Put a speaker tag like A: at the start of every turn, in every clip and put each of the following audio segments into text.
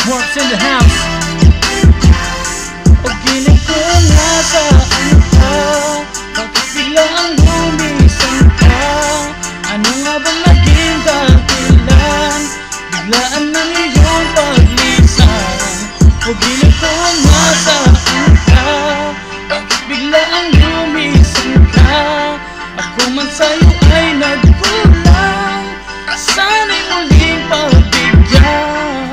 A: Works in the house.
B: Pag-iling ko nasaan ka? Bakit biglang lumisan ka? Ano nga bang naging dahilan? Biglaan ng iyong paglisan. Pag-iling ko nasaan ka? Bakit biglang lumisan ka? Ako man sa'yo ay nagkulang. Sana'y muling pagbigyan.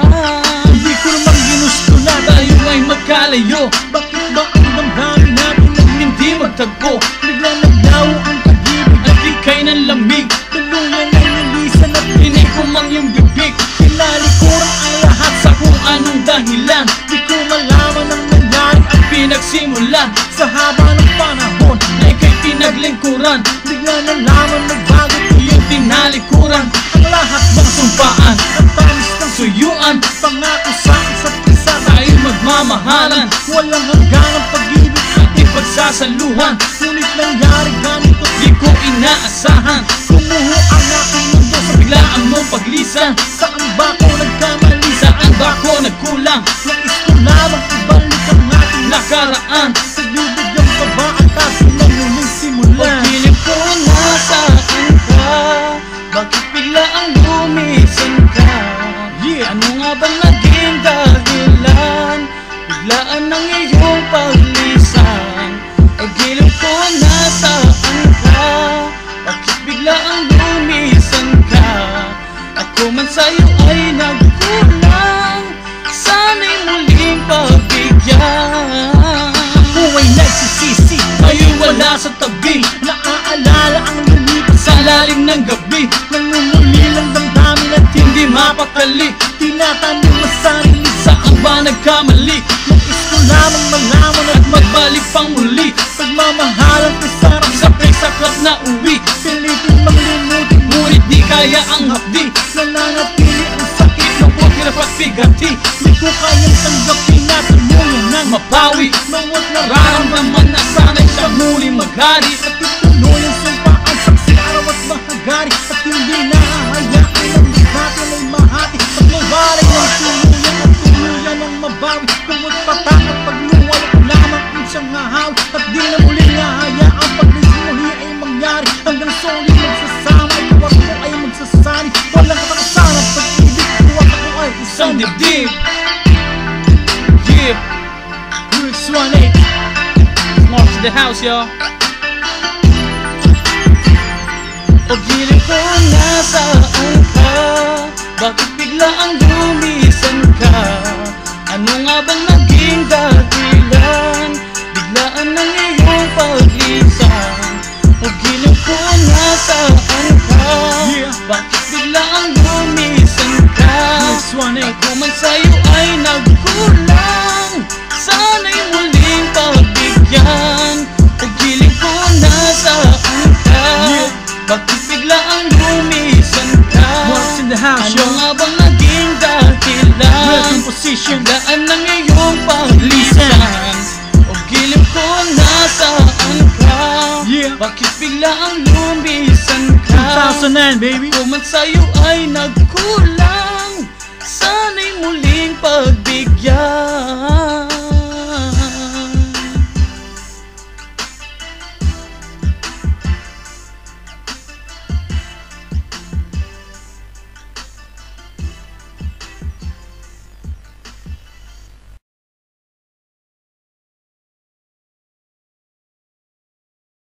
A: Hindi ko naman ginusto na tayo ay magkalayo. Bakit ba ang damdamin natin ay hindi magtagpo? Biglang naglaho ang pag-ibig at ika'y ng lamig. Tuluyan ay nilisan at hinig ko mang yung bibig. Pinalikuran ang lahat sa kung anong dahilan. Di ko malaman ang nangyari at pinagsimulan. Sa haba ng panahon na ika'y pinaglingkuran. Bigla na lamang nagbago ko yung tinalikuran. Ang lahat ng sumpaan at tamis ng suyuan. Pangako sa isa't isa tayo magmamahalan. Walang hanggan ang pag-ibig at ipagsasaluhan. Ngunit nangyari ganito di ko inaasahan. Kumuho ang aking mundo sa biglaan mong paglisan. Saan ba ko nagkamali? Saan ba ko nagkulang? Nais ko lamang ibalik ang ating nakaraan. Nagbibigyan pa ba ang tayo ng muling simulan?
B: Pag-iling ko nasaan ka? Bakit biglang lumisan ka? Ano nga bang naging dahilan? Biglaan ng iyong paglisan. Pag-iling ko nasaan ka? Bakit biglang lumisan ka? Ako man sa'yo ay nagkulang. Sana'y muling pagbigyan.
A: Ako ay nagsisisi,
B: Ngayon wala sa tabi.
A: naaalala ang lumipas
B: Sa lalim ng gabi,
A: nangunguli lang damdamin at
B: hindi mapakali.
A: tinatanong na sarili.
B: Saan ba nagkamali?
A: Nais ko lamang malaman at
B: At magbalik pang muli.
A: pagmamahalan ko sarap sa
B: Sabay saklap na uwi,
A: pilitin manglimutin.
B: ngunit di kaya ang hapdi.
A: Nananatili ang sakit na
B: Lungkot, hirap at bigati.
A: di ko kayang tanggapin at tuluyan ng
B: Mapawi,
A: bawat
B: nararamdaman na sana'y siya muling maghari.
A: at ituloy ang sumpa ang saksi araw at mahagari. At hindi nahahayaan ang natin ay mahati. At mawalay ng tuluyan at tuluyan ang mabawi. Kumot patak at pagluwal ko lamang ang siyang hahawi. At di na muling nahahayaan pag-muli ay mangyari. Hanggang soli magsasama, ikaw ako ay magsasani. Walang katakasan at pag-ibig ko ako ay
B: Isang
A: isang
B: dibdib. Yeah,
A: Brooks 1-8.
B: Mark to the house, y'all. Pag-iling ko nasaan ka? Bakit biglang lumisan ka? Ano nga bang naging dahilan? Biglaan ng iyong paglisan. Pag-iling ko nasaan ka? Bakit biglang lumisan ka?
A: Brooks 1-8.
B: Ako man sa'yo ay nagkulang. Sana'y muling pagbigyan. Pag-iling ko nasaan ka? Bakit biglang lumisan ka?
A: Works in the house,
B: Ano
A: yo.
B: nga bang naging dahilan?
A: Breaking position.
B: Biglaan ng iyong paglisan. Pag-iling ko nasaan ka?
A: Yeah.
B: Bakit biglang lumisan ka?
A: 2009, baby.
B: Kung man sa'yo ay nagkulang, sana'y muling pagbigyan.